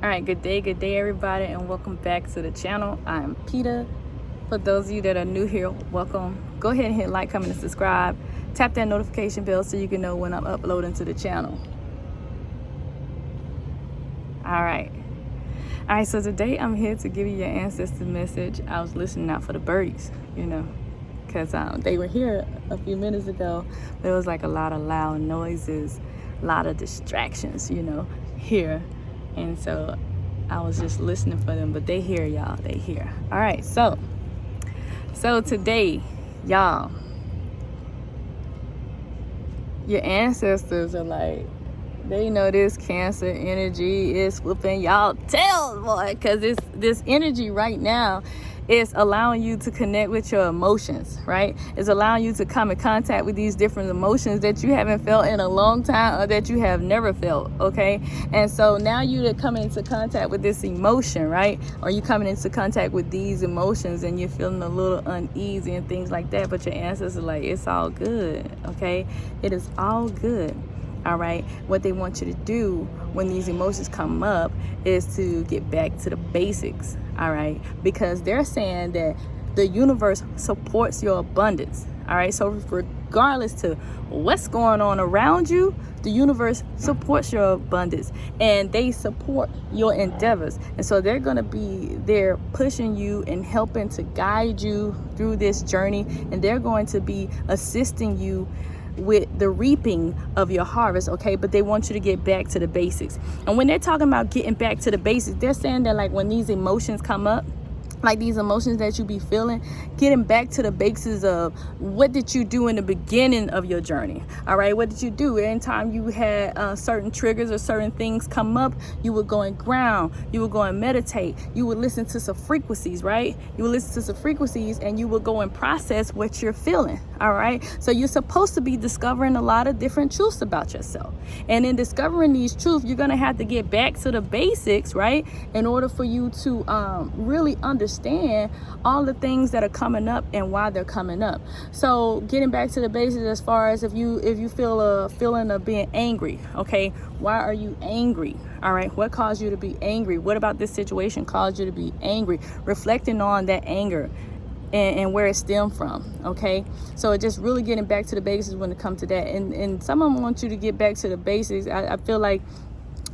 All right, good day, everybody, and welcome back to the channel. I'm Peter. For those of you that are new here, welcome. Go ahead and hit like, comment, and subscribe. Tap that notification bell so you can know when I'm uploading to the channel. All right, so today I'm here to give you your ancestor message. I was listening out for the birdies, because they were here a few minutes ago. There was like a lot of loud noises, a lot of distractions, here. And so I was just listening for them, but they hear, y'all. They hear. All right, so today, y'all, your ancestors are like, they know this Cancer energy is whooping y'all tails, boy, because this energy right now is allowing you to connect with your emotions, right? It's allowing you to come in contact with these different emotions that you haven't felt in a long time or that you have never felt, okay? And so now you're coming into contact with this emotion, right? Or you're coming into contact with these emotions and you're feeling a little uneasy and things like that, but your ancestors are like, it's all good, okay? It is all good. All right, what they want you to do when these emotions come up is to get back to the basics. All right, because they're saying that the universe supports your abundance. All right, so regardless to what's going on around you, the universe supports your abundance and they support your endeavors. And so they're going to be there pushing you and helping to guide you through this journey, and they're going to be assisting you with the reaping of your harvest, okay? But they want you to get back to the basics. And when they're talking about getting back to the basics, they're saying that like when these emotions come up, like these emotions that you be feeling, getting back to the basics of what did you do in the beginning of your journey. All right, what did you do? Anytime you had certain triggers or certain things come up, you would go and ground, you would go and meditate, you would listen to some frequencies, right? You would listen to some frequencies and you would go and process what you're feeling. All right, so you're supposed to be discovering a lot of different truths about yourself, and in discovering these truths, you're gonna have to get back to the basics, right, in order for you to really understand all the things that are coming up and why they're coming up. So getting back to the basics, as far as if you feel a feeling of being angry, okay, why are you angry? All right, what caused you to be angry? What about this situation caused you to be angry? Reflecting on that anger and where it stemmed from, okay? So just really getting back to the basics when it comes to that. And some of them want you to get back to the basics. I feel like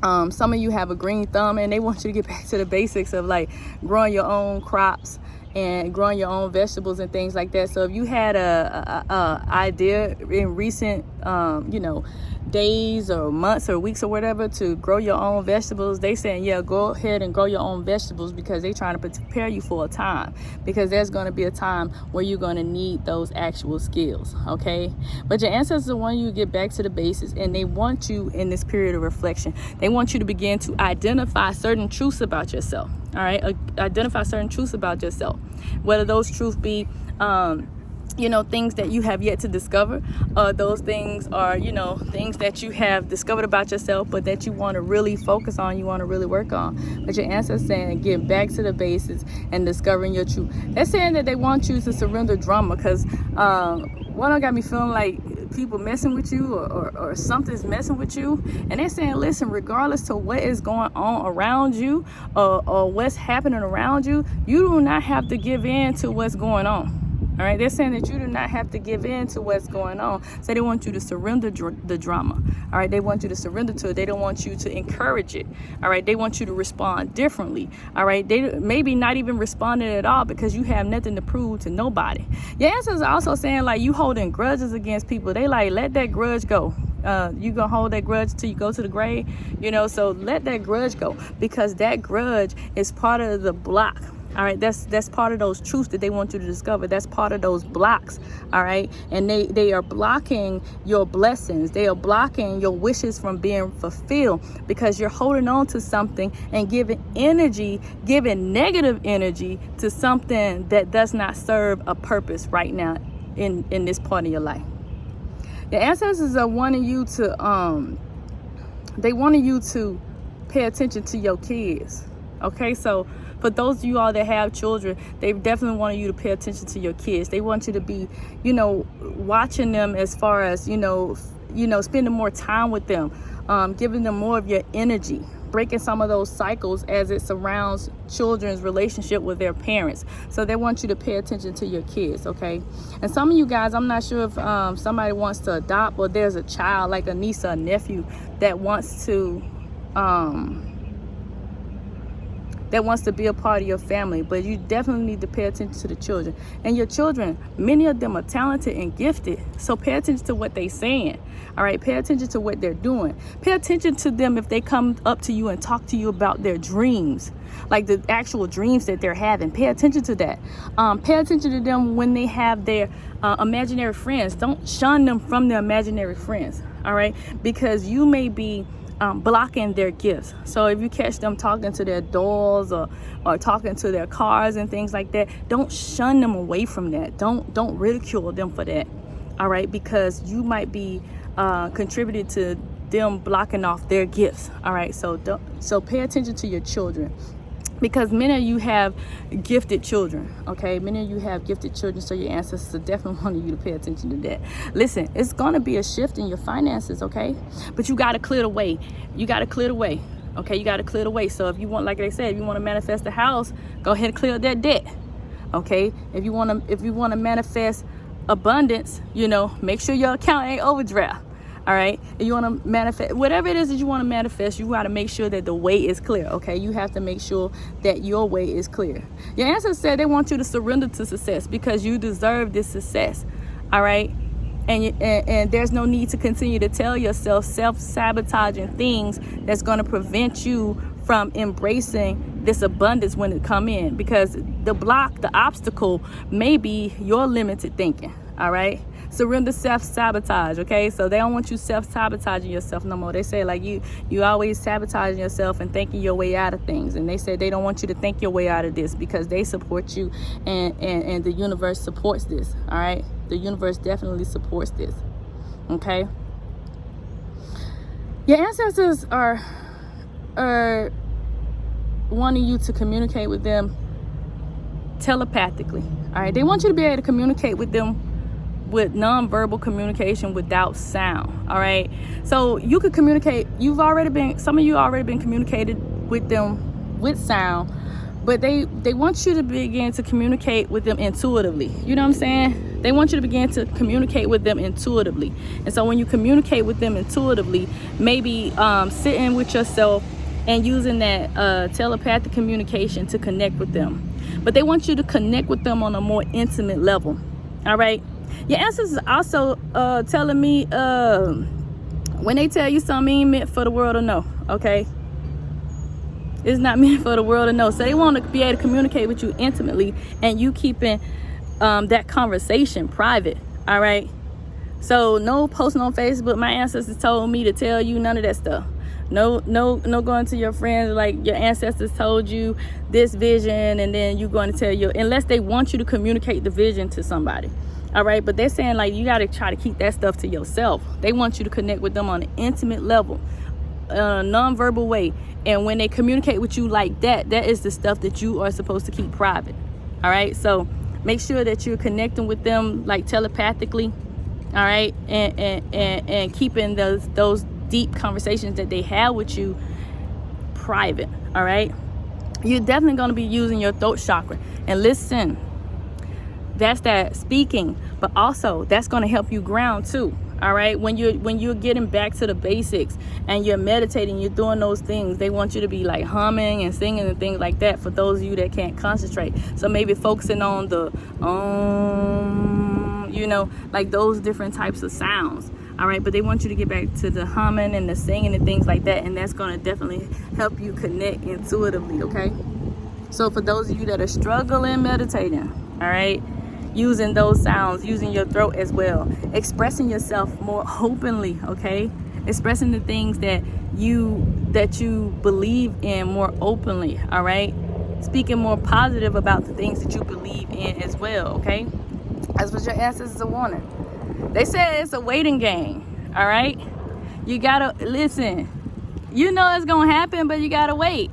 some of you have a green thumb and they want you to get back to the basics of like growing your own crops and growing your own vegetables and things like that. So if you had a idea in recent days or months or weeks or whatever to grow your own vegetables, they saying, yeah, go ahead and grow your own vegetables, because they're trying to prepare you for a time, because there's going to be a time where you're going to need those actual skills, okay? But your ancestors want you to get back to the basics, and they want you in this period of reflection. They want you to begin to identify certain truths about yourself, all right? Identify certain truths about yourself, whether those truths be things that you have yet to discover. Those things are, things that you have discovered about yourself, but that you want to really focus on, you want to really work on. But your ancestors saying, get back to the basics and discovering your truth. They're saying that they want you to surrender drama, because one of them got me feeling like people messing with you or something's messing with you. And they're saying, listen, regardless to what is going on around you or what's happening around you, you do not have to give in to what's going on. All right, they're saying that you do not have to give in to what's going on. So they want you to surrender the drama. All right, they want you to surrender to it. They don't want you to encourage it. All right, they want you to respond differently. All right, they maybe not even responding at all because you have nothing to prove to nobody. Your ancestors are also saying like you holding grudges against people. They like, let that grudge go. You gonna hold that grudge till you go to the grave, so let that grudge go, because that grudge is part of the block. All right, that's part of those truths that they want you to discover. That's part of those blocks. All right, and they are blocking your blessings. They are blocking your wishes from being fulfilled, because you're holding on to something and giving negative energy to something that does not serve a purpose right now in this part of your life. The ancestors are wanting you to pay attention to your kids. Okay, so for those of you all that have children, they definitely want you to pay attention to your kids. They want you to be, watching them, as far as, spending more time with them, giving them more of your energy, breaking some of those cycles as it surrounds children's relationship with their parents. So they want you to pay attention to your kids, okay? And some of you guys, I'm not sure if somebody wants to adopt, or there's a child, like a niece or a nephew, that wants to be a part of your family. But you definitely need to pay attention to the children. And your children, many of them are talented and gifted, so pay attention to what they're saying. All right, pay attention to what they're doing. Pay attention to them if they come up to you and talk to you about their dreams, like the actual dreams that they're having. Pay attention to that. Pay attention to them when they have their imaginary friends. Don't shun them from their imaginary friends, all right? Because you may be blocking their gifts. So if you catch them talking to their dolls or talking to their cars and things like that, don't shun them away from that. Don't ridicule them for that, all right? Because you might be contributed to them blocking off their gifts, all right? So pay attention to your children, because many of you have gifted children, okay? Many of you have gifted children, so your ancestors definitely wanted you to pay attention to that. Listen, it's gonna be a shift in your finances, okay? But you gotta clear the way. You gotta clear the way, okay? You gotta clear the way. So if you want, like they said, if you want to manifest a house, go ahead and clear that debt, okay? If you want to manifest abundance, you know, make sure your account ain't overdraft. All right, if you want to manifest whatever it is that you want to manifest, you got to make sure that the way is clear. Okay, you have to make sure that your way is clear. Your ancestors said they want you to surrender to success because you deserve this success. All right, and there's no need to continue to tell yourself self-sabotaging things that's going to prevent you from embracing this abundance when it come in, because the obstacle may be your limited thinking. All right, surrender self-sabotage. Okay, so they don't want you self-sabotaging yourself no more. They say like you always sabotaging yourself and thinking your way out of things, and they say they don't want you to think your way out of this because they support you, and the universe supports this. All right, the universe definitely supports this. Okay, your ancestors are wanting you to communicate with them telepathically. All right, they want you to be able to communicate with them with non-verbal communication without sound. All right, so you could communicate. Some of you already been communicated with them with sound, but they want you to begin to communicate with them intuitively. You know what I'm saying? They want you to begin to communicate with them intuitively. And so when you communicate with them intuitively, maybe sitting with yourself and using that telepathic communication to connect with them. But they want you to connect with them on a more intimate level. All right. Your ancestors also telling me when they tell you something ain't meant for the world to know, okay? It's not meant for the world to know. So they want to be able to communicate with you intimately, and you keeping that conversation private, all right? So no posting on Facebook, my ancestors told me to tell you, none of that stuff. No going to your friends like your ancestors told you this vision, and then you going to tell unless they want you to communicate the vision to somebody. All right, but they're saying like you got to try to keep that stuff to yourself. They want you to connect with them on an intimate level, non-verbal way. And when they communicate with you like that, that is the stuff that you are supposed to keep private. All right, so make sure that you're connecting with them like telepathically. All right, and keeping those deep conversations that they have with you private. All right, you're definitely going to be using your throat chakra. And listen, that's that speaking, but also that's going to help you ground too. All right, when you're getting back to the basics and you're meditating, you're doing those things, they want you to be like humming and singing and things like that for those of you that can't concentrate. So maybe focusing on the you know, like those different types of sounds. All right, but they want you to get back to the humming and the singing and things like that, and that's going to definitely help you connect intuitively. Okay, so for those of you that are struggling meditating, all right, using those sounds, using your throat as well, expressing yourself more openly, okay? Expressing the things that you believe in more openly, all right? Speaking more positive about the things that you believe in as well, okay? That's what your ancestors are wanting. They said it's a waiting game, all right? You gotta listen. You know it's gonna happen, but you gotta wait.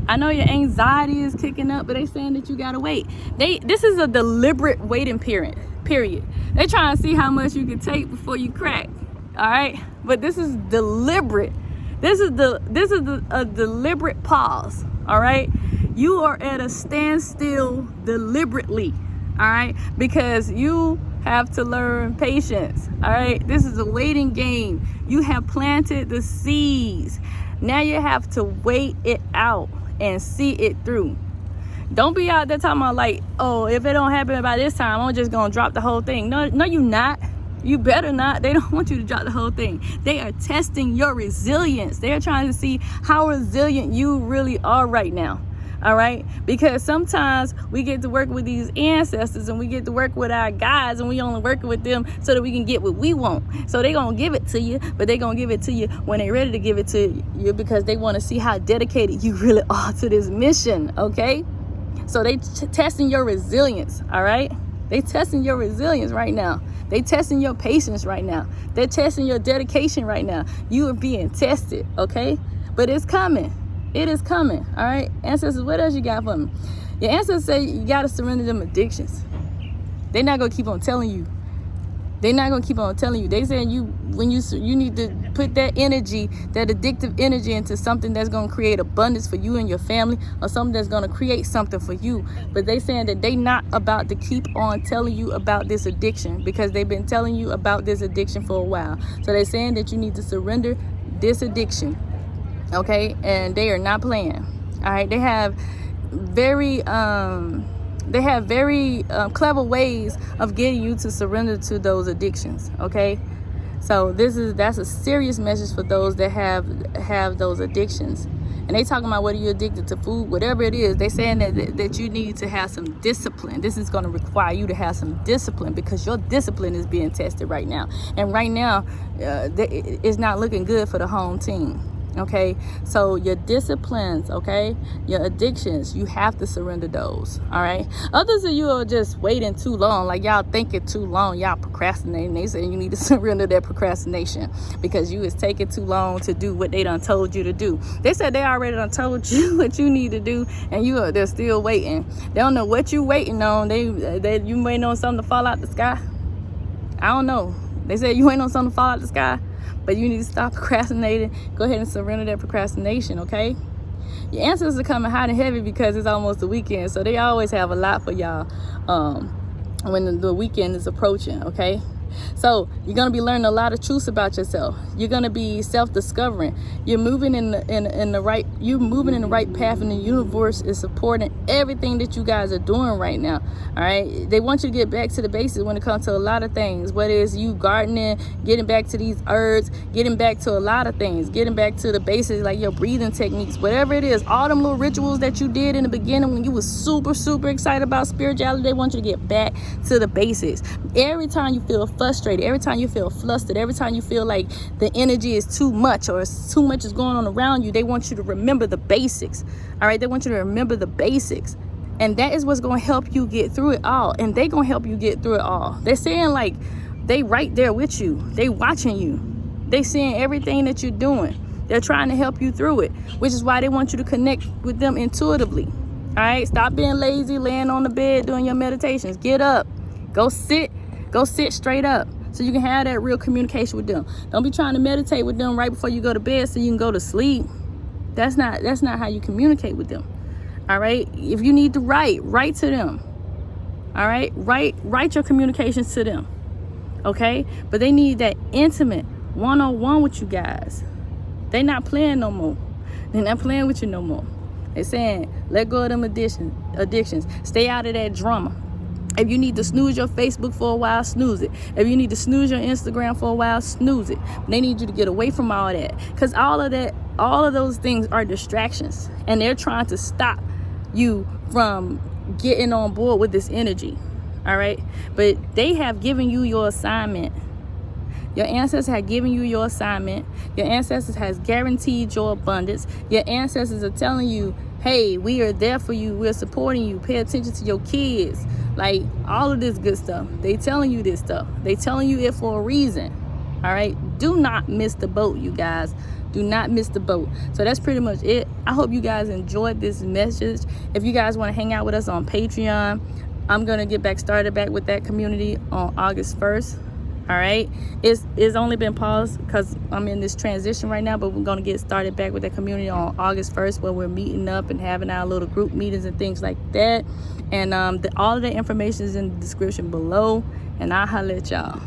I know your anxiety is kicking up, but they saying that you gotta wait. This is a deliberate waiting period. They trying to see how much you can take before you crack. All right, but this is deliberate. This is a deliberate pause. All right, you are at a standstill deliberately. All right, because you have to learn patience. All right, this is a waiting game. You have planted the seeds. Now you have to wait it out and see it through. Don't be out there talking about like, oh, if it don't happen by this time, I'm just gonna drop the whole thing. No, you not. You better not. They don't want you to drop the whole thing. They are testing your resilience. They are trying to see how resilient you really are right now. All right, because sometimes we get to work with these ancestors and we get to work with our guides, and we only work with them so that we can get what we want. So they're gonna give it to you, but they're gonna give it to you when they're ready to give it to you, because they want to see how dedicated you really are to this mission. Okay, so they testing your resilience. All right, they testing your resilience right now. They testing your patience right now. They're testing your dedication right now. You are being tested. Okay, but it's coming. It is coming. All right, ancestors, what else you got for me? Your ancestors say you got to surrender them addictions. They're not gonna keep on telling you. They're not gonna keep on telling you. They saying you need to put that energy, that addictive energy, into something that's gonna create abundance for you and your family, or something that's gonna create something for you. But they saying that they not about to keep on telling you about this addiction, because they've been telling you about this addiction for a while. So they're saying that you need to surrender this addiction. Okay, and they are not playing. All right, they have very clever ways of getting you to surrender to those addictions. Okay, so that's a serious message for those that have those addictions. And they talking about, whether you're addicted to food, whatever it is, they saying that you need to have some discipline. This is going to require you to have some discipline, because your discipline is being tested right now. And right now, it's not looking good for the home team. Okay, so your disciplines, okay, your addictions, you have to surrender those. All right, others of you are just waiting too long, like y'all thinking too long, y'all procrastinating. They say you need to surrender that procrastination, because you is taking too long to do what they done told you to do. They said they already done told you what you need to do, and they're still waiting. They don't know what you waiting on. You waiting on something to fall out the sky. I don't know. They said you waiting on something to fall out the sky. But you need to stop procrastinating. Go ahead and surrender that procrastination, okay? Your ancestors are coming hot and heavy because it's almost the weekend. So they always have a lot for y'all when the weekend is approaching, okay? So you're going to be learning a lot of truths about yourself. You're going to be self-discovering. You're moving in the right path, and the universe is supporting everything that you guys are doing right now. All right, they want you to get back to the basics when it comes to a lot of things, whether it's you gardening, getting back to these herbs, getting back to a lot of things, getting back to the basics, like your breathing techniques, whatever it is. All them little rituals that you did in the beginning when you was super excited about spirituality, they want you to get back to the basics. Every time you feel frustrated, every time you feel flustered, every time you feel like the energy is too much, or too much is going on around you, they want you to remember the basics. All right, they want you to remember the basics, and that is what's going to help you get through it all. And they going to help you get through it all. They're saying, like, they right there with you. They watching you. They seeing everything that you're doing. They're trying to help you through it, which is why they want you to connect with them intuitively. All right, stop being lazy, laying on the bed doing your meditations. Get up, go sit straight up, so you can have that real communication with them. Don't be trying to meditate with them right before you go to bed so you can go to sleep. That's not how you communicate with them. All right, if you need to write to them. All right, write your communications to them. Okay, but they need that intimate one-on-one with you guys. They not playing no more. They're not playing with you no more. They're saying, let go of them addictions. Stay out of that drama. If you need to snooze your Facebook for a while, snooze it. If you need to snooze your Instagram for a while, snooze it. They need you to get away from all that, because all of those things are distractions, and they're trying to stop you from getting on board with this energy. All right, but they have given you your assignment. Your ancestors have given you your assignment. Your ancestors has guaranteed your abundance. Your ancestors are telling you, hey, we are there for you. We're supporting you. Pay attention to your kids. Like, all of this good stuff. They telling you this stuff. They telling you it for a reason. All right, do not miss the boat, you guys. Do not miss the boat. So that's pretty much it. I hope you guys enjoyed this message. If you guys want to hang out with us on Patreon, I'm going to get started back with that community on August 1st. All right, it's only been paused because I'm in this transition right now, but we're going to get started back with the community on August 1st, where we're meeting up and having our little group meetings and things like that. And all of the information is in the description below, and I'll holler at y'all.